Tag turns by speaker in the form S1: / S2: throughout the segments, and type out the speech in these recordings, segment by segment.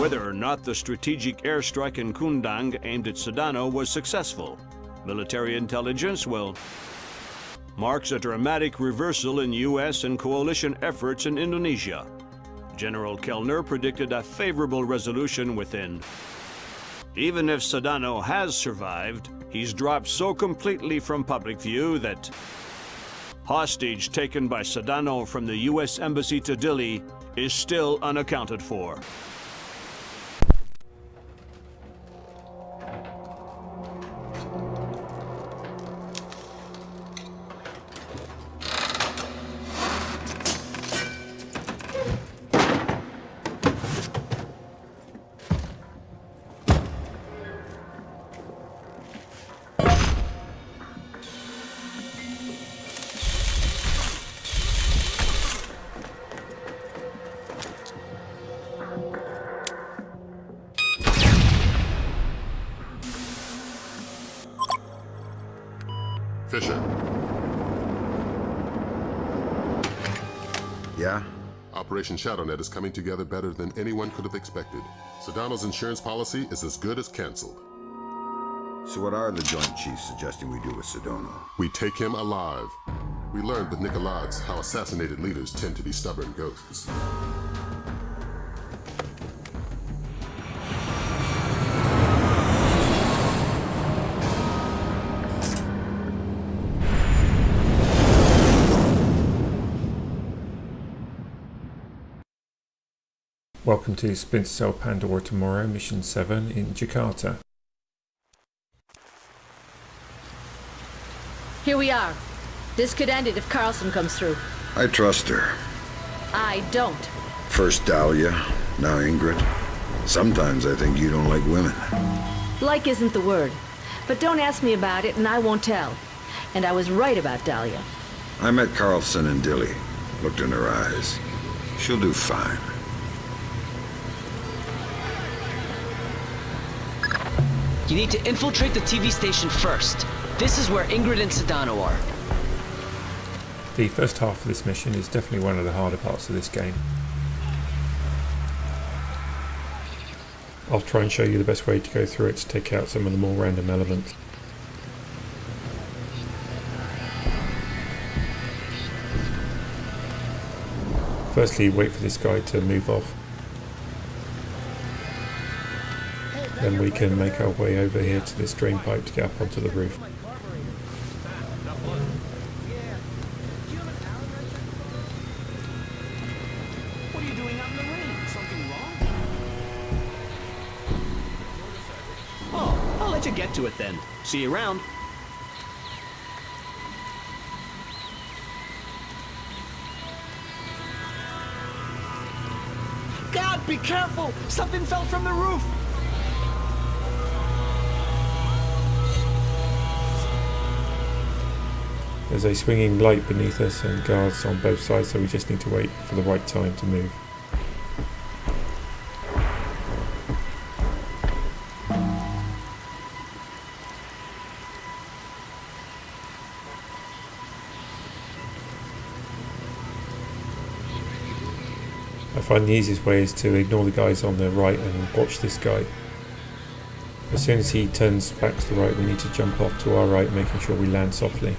S1: whether or not the strategic airstrike in Kundang aimed at Sedano was successful. Military intelligence, well, marks a dramatic reversal in U.S. and coalition efforts in Indonesia. General Kellner predicted a favorable resolution within. Even if Sedano has survived, he's dropped so completely from public view that hostage taken by Sedano from the U.S. Embassy to Dili is still unaccounted for.
S2: Fisher.
S3: Yeah?
S2: Operation ShadowNet is coming together better than anyone could have expected. Sedano's insurance policy is as good as canceled.
S3: So what are the Joint Chiefs suggesting we do with Sedano?
S2: We take him alive. We learned with Nicolaides how assassinated leaders tend to be stubborn ghosts.
S4: Welcome to Splinter Cell Pandora Tomorrow, Mission 7 in Jakarta.
S5: Here we are. This could end it if Carlson comes through.
S3: I trust her.
S5: I don't.
S3: First Dahlia, now Ingrid. Sometimes I think you don't like women.
S5: Like isn't the word. But don't ask me about it and I won't tell. And I was right about Dahlia.
S3: I met Carlson in Dili. Looked in her eyes. She'll do fine.
S6: You need to infiltrate the TV station first. This is where Ingrid and Sedano are.
S4: The first half of this mission is definitely one of the harder parts of this game. I'll try and show you the best way to go through it to take out some of the more random elements. Firstly, wait for this guy to move off. Then we can make our way over here to this drain pipe to get up onto the roof.
S7: What are you doing out in the rain? Something wrong? Oh, I'll let you get to it then. See you around. God, be careful! Something fell from the roof!
S4: There's a swinging light beneath us and guards on both sides, so we just need to wait for the right time to move. I find the easiest way is to ignore the guys on the right and watch this guy. As soon as he turns back to the right, we need to jump off to our right, making sure we land softly.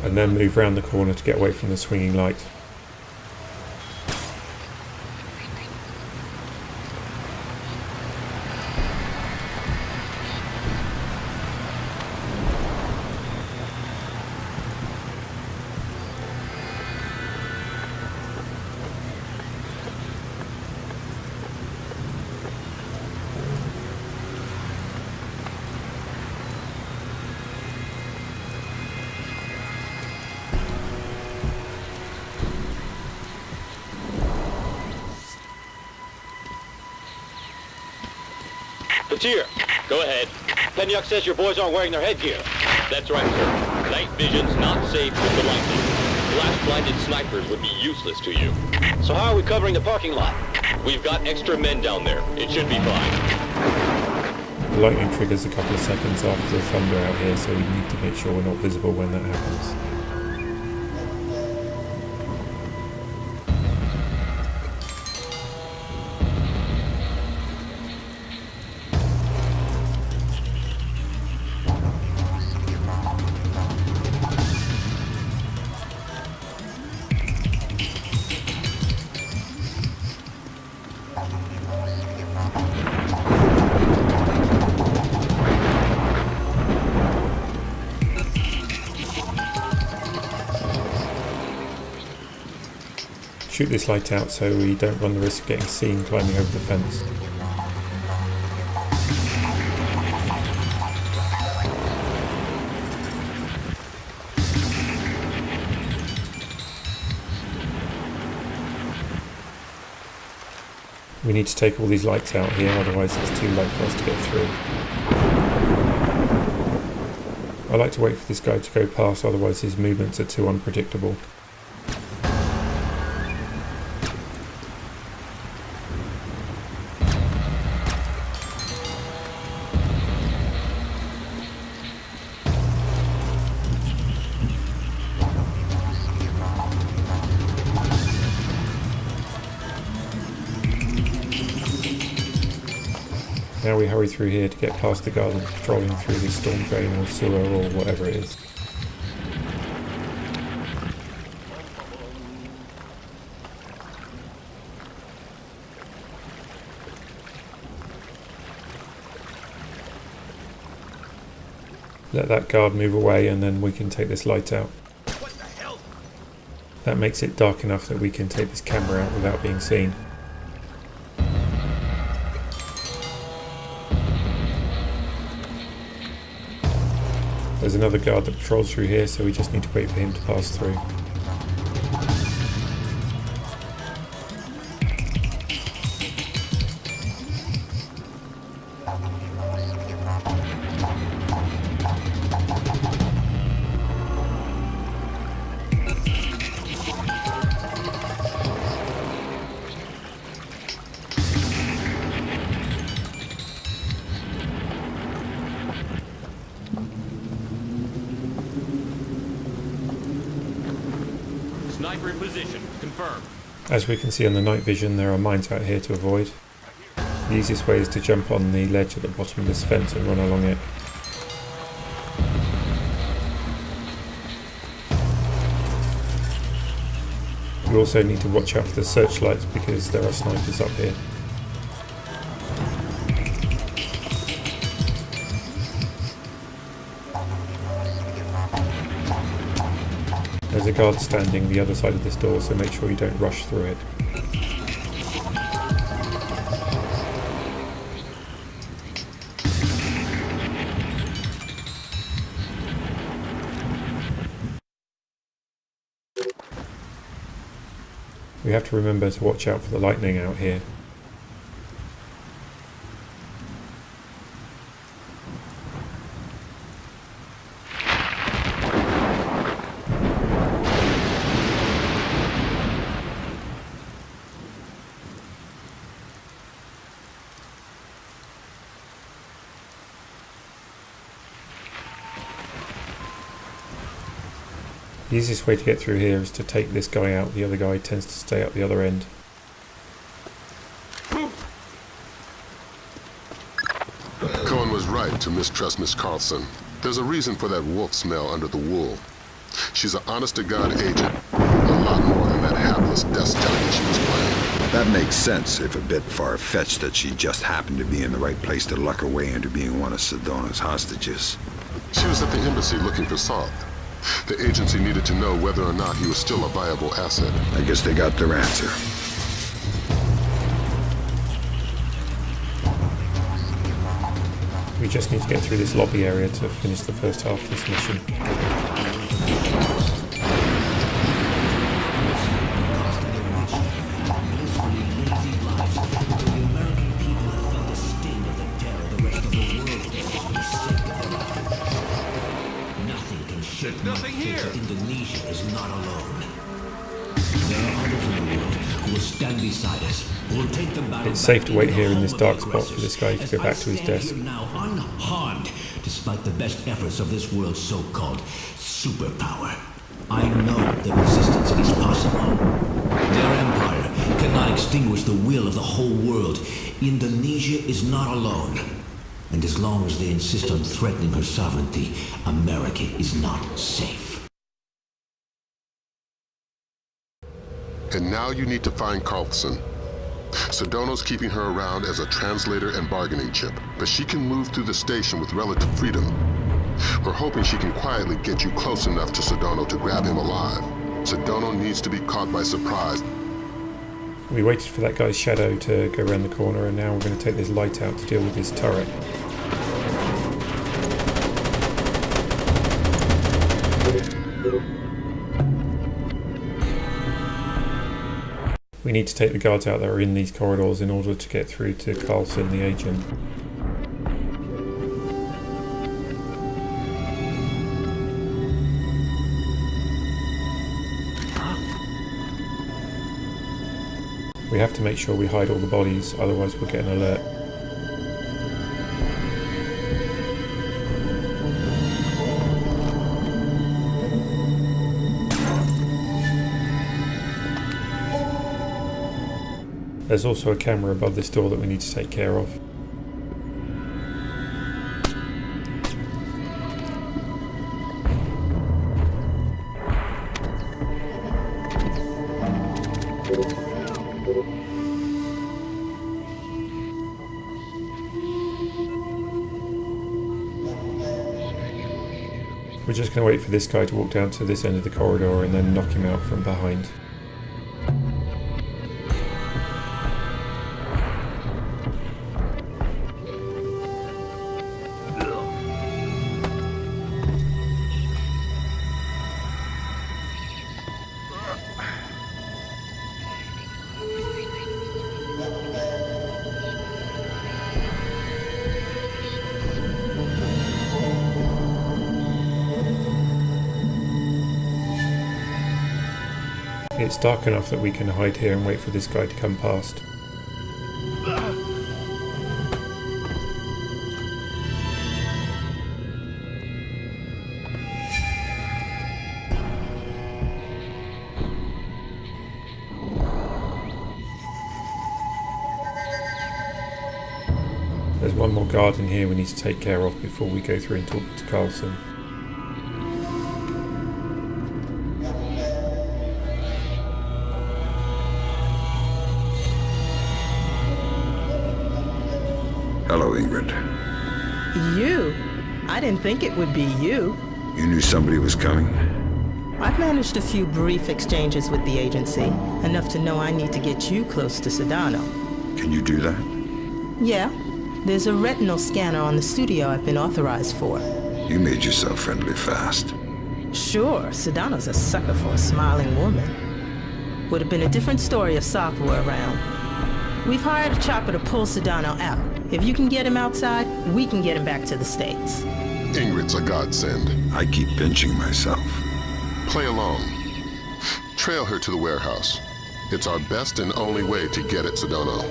S4: And then move round the corner to get away from the swinging light.
S8: Here, go ahead. Penyuk says your boys aren't wearing their headgear. That's right, sir. Night vision's not safe with the lightning. Flash-blinded snipers would be useless to you. So how are we covering the parking lot? We've got extra men down there. It should be fine.
S4: The lightning triggers a couple of seconds after the thunder out here, so we need to make sure we're not visible when that happens. shoot this light out so we don't run the risk of getting seen climbing over the fence. We need to take all these lights out here, otherwise it's too late for us to get through. I like to wait for this guy to go past, otherwise his movements are too unpredictable. Now we hurry through here to get past the guard that's patrolling through this storm drain or sewer or whatever it is. Let that guard move away and then we can take this light out.
S7: What the hell?
S4: That makes it dark enough that we can take this camera out without being seen. There's another guard that patrols through here, so we just need to wait for him to pass through.
S8: Sniper in position. Confirmed.
S4: As we can see on the night vision, there are mines out here to avoid. The easiest way is to jump on the ledge at the bottom of this fence and run along it. We also need to watch out for the searchlights because there are snipers up here. There's a guard standing the other side of this door, so make sure you don't rush through it. We have to remember to watch out for the lightning out here. The easiest way to get through here is to take this guy out. The other guy tends to stay at the other end.
S2: Cohen was right to mistrust Miss Carlson. There's a reason for that wolf smell under the wool. She's an honest-to-God agent. A lot more than that hapless desk jockey she was playing.
S3: That makes sense, if a bit far-fetched that she just happened to be in the right place to luck her way into being one of Sedona's hostages.
S2: She was at the embassy looking for Salt. The agency needed to know whether or not he was still a viable asset.
S3: I guess they got their answer.
S4: We just need to get through this lobby area to finish the first half of this mission.
S7: Nothing here.
S9: Indonesia is not alone. There are others in the world who will stand beside us. We'll take them back.
S4: It's safe to wait here in this dark spot for this guy to go back to his desk.
S9: Now unharmed, despite the best efforts of this world's so-called superpower. I know the resistance is possible. Their empire cannot extinguish the will of the whole world. Indonesia is not alone. And as long as they insist on threatening her sovereignty, America is not safe.
S2: And now you need to find Carlson. Sedano's keeping her around as a translator and bargaining chip, but she can move through the station with relative freedom. We're hoping she can quietly get you close enough to Sedano to grab him alive. Sedano needs to be caught by surprise.
S4: We waited for that guy's shadow to go around the corner, and now we're going to take this light out to deal with his turret. We need to take the guards out that are in these corridors in order to get through to Carlson, the agent. We have to make sure we hide all the bodies, otherwise we'll get an alert. There's also a camera above this door that we need to take care of. We're just going to wait for this guy to walk down to this end of the corridor and then knock him out from behind. It's dark enough that we can hide here and wait for this guy to come past. There's one more guard in here we need to take care of before we go through and talk to Carlson.
S3: Hello, Ingrid.
S10: You? I didn't think it would be you.
S3: You knew somebody was coming?
S10: I've managed a few brief exchanges with the agency, enough to know I need to get you close to Sedano.
S3: Can you do that?
S10: Yeah. There's a retinal scanner on the studio I've been authorized for.
S3: You made yourself friendly fast.
S10: Sure, Sedano's a sucker for a smiling woman. Would have been a different story if Sop were around. We've hired a chopper to pull Sedano out. If you can get him outside, we can get him back to the States.
S2: Ingrid's a godsend.
S3: I keep pinching myself.
S2: Play along. Trail her to the warehouse. It's our best and only way to get at Sedano.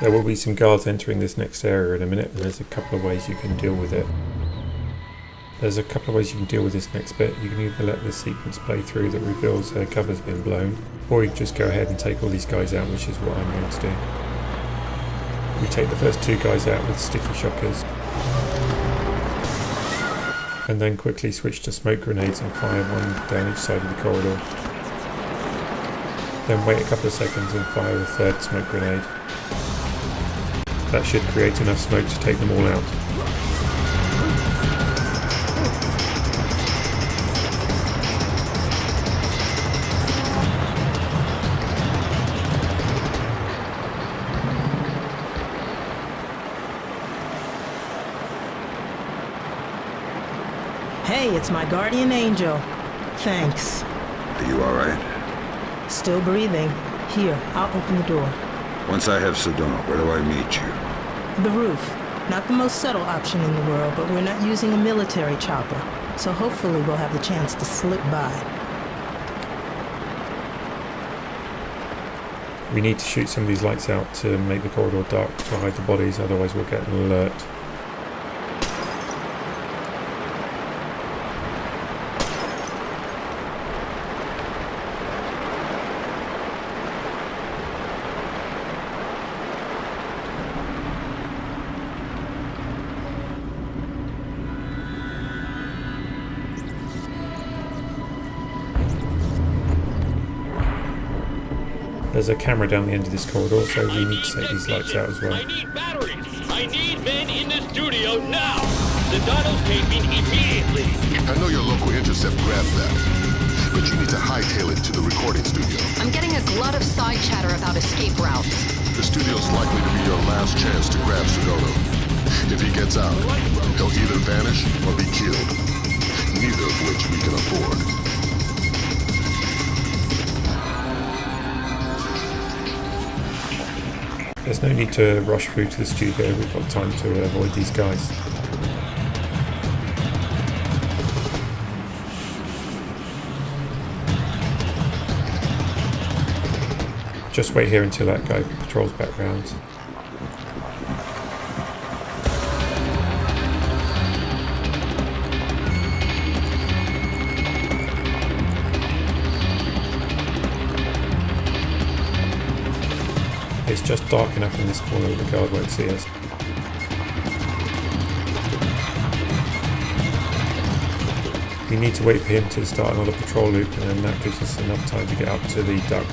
S4: There will be some guards entering this next area in a minute, and there's a couple of ways you can deal with it. There's a couple of ways you can deal with this next bit. You can either let the sequence play through that reveals her cover's been blown, or you can just go ahead and take all these guys out, which is what I'm going to do. We take the first two guys out with sticky shockers, and then quickly switch to smoke grenades and fire one down each side of the corridor. Then wait a couple of seconds and fire a third smoke grenade. That should create enough smoke to take them all out.
S10: Hey, it's my guardian angel. Thanks.
S3: Are you alright?
S10: Still breathing. Here, I'll open the door.
S3: Once I have Sedano, where do I meet you?
S10: The roof. Not the most subtle option in the world, but we're not using a military chopper, so hopefully we'll have the chance to slip by.
S4: We need to shoot some of these lights out to make the corridor dark to hide the bodies, otherwise we'll get an alert. There's a camera down the end of this corridor, so we need to take these lights out as well.
S8: I need batteries. I need men in the studio now. Sedano's taping immediately.
S2: I know your local interests have grabbed that, but you need to hightail it to the recording studio.
S11: I'm getting a glut of side chatter about escape routes.
S2: The studio's likely to be your last chance to grab Sedono. If he gets out, he'll either vanish or be killed, neither of which we can afford.
S4: There's no need to rush through to the studio, we've got time to avoid these guys. Just wait here until that guy patrols back round. It's just dark enough in this corner that the guard won't see us. We need to wait for him to start another patrol loop, and then that gives us enough time to get up to the duct.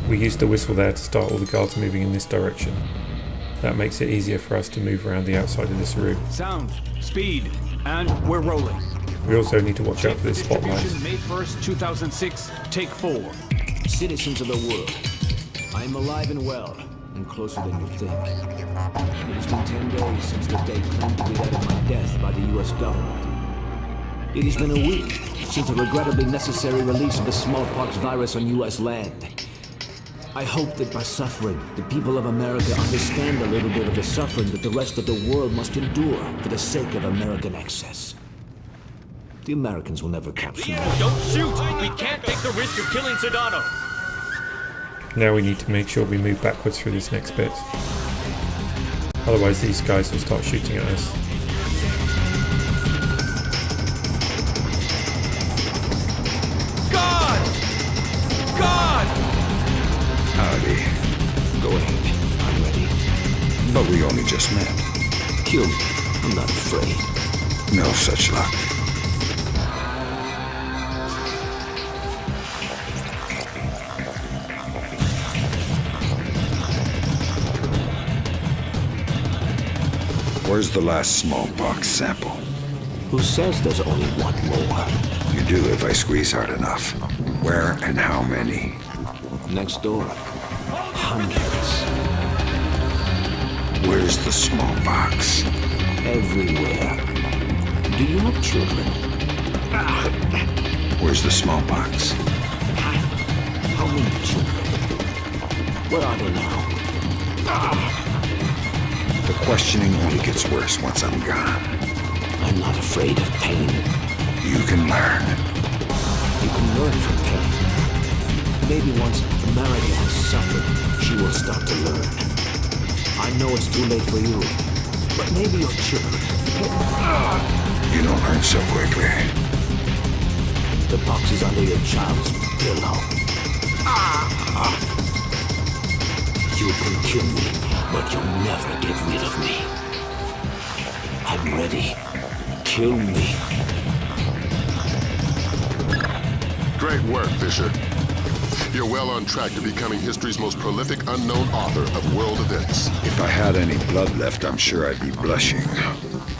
S4: We used the whistle there to start all the guards moving in this direction. That makes it easier for us to move around the outside of this room.
S12: Sound, speed, and we're rolling.
S4: We also need to watch out for this spotlight.
S12: May 1st, 2006, take 4.
S9: Citizens of the world, I am alive and well, and closer than you think. It has been 10 days since the day claimed to be that of my death by the U.S. government. It has been a week since the regrettably necessary release of the smallpox virus on U.S. land. I hope that by suffering, the people of America understand a little bit of the suffering that the rest of the world must endure for the sake of American excess. The Americans will never capture me.
S8: Don't shoot! We can't take the risk of killing Sedano.
S4: Now we need to make sure we move backwards through this next bit. Otherwise these guys will start shooting at us.
S3: Howdy.
S9: Go ahead. I'm ready.
S3: But we only just met.
S9: Kill me. I'm not afraid.
S3: No such luck. Where's the last smallpox sample?
S9: Who says there's only one more?
S3: You do if I squeeze hard enough. Where and how many?
S9: Next door. Hundreds.
S3: Where's the smallpox?
S9: Everywhere. Do you have children?
S3: Where's the smallpox?
S9: How many children? Where are they now?
S3: The questioning only gets worse once I'm gone.
S9: I'm not afraid of pain.
S3: You can learn.
S9: You can learn from pain. Maybe once America has suffered, she will start to learn. I know it's too late for you, but maybe your children.
S3: You don't learn so quickly.
S9: The box is under your child's pillow. You can kill me, but you'll never get rid of me. I'm ready. Kill me.
S2: Great work, Fisher. You're well on track to becoming history's most prolific unknown author of world events.
S3: If I had any blood left, I'm sure I'd be blushing.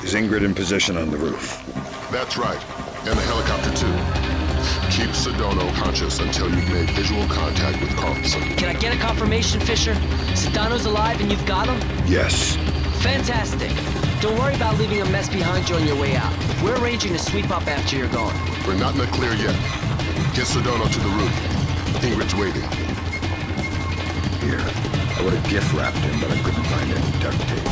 S3: Is Ingrid in position on the roof?
S2: That's right. And the helicopter, too. Keep Sedono conscious until you've made visual contact with Carlson.
S6: Can I get a confirmation, Fisher? Sedano's alive and you've got him?
S3: Yes.
S6: Fantastic. Don't worry about leaving a mess behind you on your way out. We're arranging to sweep up after you're gone.
S2: We're not in the clear yet. Get Sedono to the roof. Ingrid's waiting.
S3: here. I would have gift wrapped him, but I couldn't find any duct tape.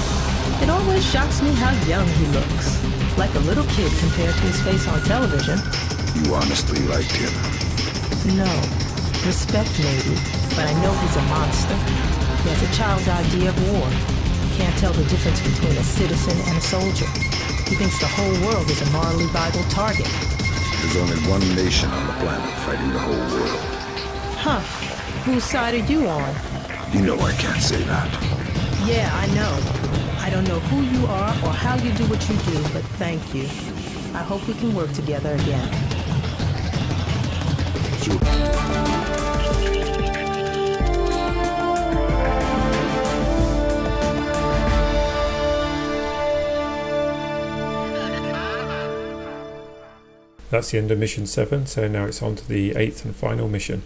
S10: It always shocks me how young he looks. Like a little kid compared to his face on television.
S3: You honestly liked him?
S10: No. Respect maybe, but I know he's a monster. He has a child's idea of war. Can't tell the difference between a citizen and a soldier. He thinks the whole world is a morally vital target.
S3: There's only one nation on the planet fighting the whole world.
S10: Huh. Whose side are you on?
S3: You know I can't say that.
S10: Yeah, I know. I don't know who you are or how you do what you do, but thank you. I hope we can work together again.
S4: That's the end of mission 7, so now it's on to the 8th and final mission.